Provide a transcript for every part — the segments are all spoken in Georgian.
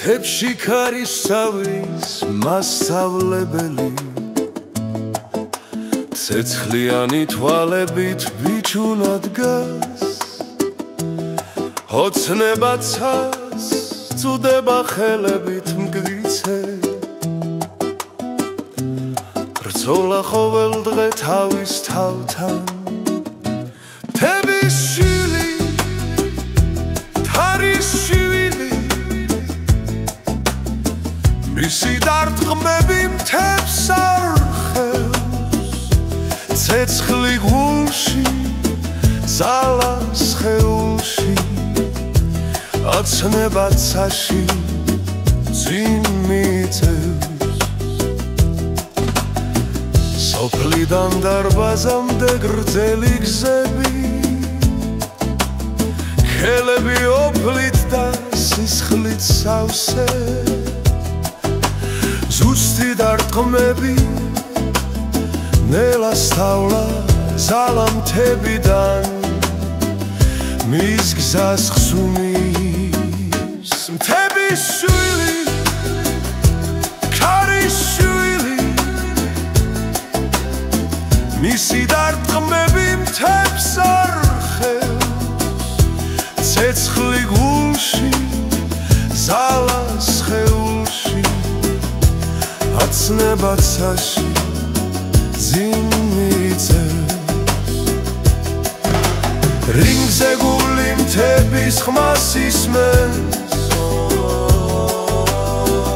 მთებში ქარისავის მასწავლებელი ცეცხლიანი თვალებით ბიჭუნად დგას ოცნებაცას წუდება ხელებით მტკიცე ბრძოლა ყოველ დღე თავის თავთან მთების შვილი თარის შვილი მისი დარტყმები მთებს არხევს ცეცხლი გულში ძალა სხეულში ოცნებაცაში წინ მიწევს სოფლიდან დარბაზამდე გრძელი გზები ხელები ოფლით და სისხლით სავსე ზუსტი დარტყმები ნელა სწავლა ძალა მთებიდან მის გზას ხსუნის მთების შვილი ქარის შვილი მისი დარტყმები მთებს არხევს ცეცხლი გულში ძალა სხეულში ოცნებაცაში წინ მიწევს რინგზე გული მთების ხმას ისმენს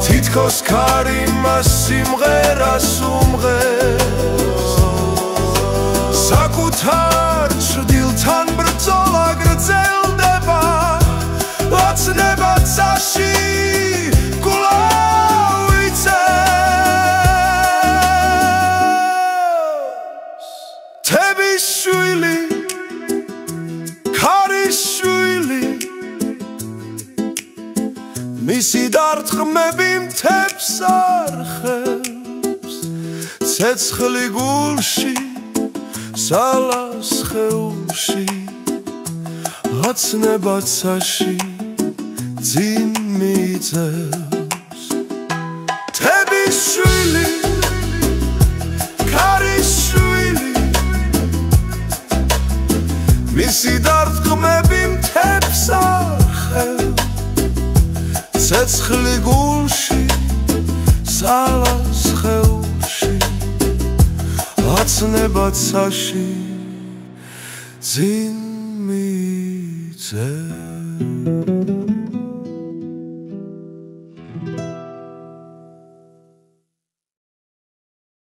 თითქოს ქარი მას სიმღერას უმღერს საკუთარ ჭრდილთან ბრძოლა გრძელდება ოცნებაცაში მთების შვილი ქარის შვილი მისი დარტყმები მთებს არხევს ცეცხლი გულში ძალა სხეულში ოცნებაცაში წინ მიწევს მთების შვილი ქარის შვილი მისი დარტყმები მთებს არხევს ცეცხლი გულში ძალა სხეულში ოცნებაცაში წინ მიწევს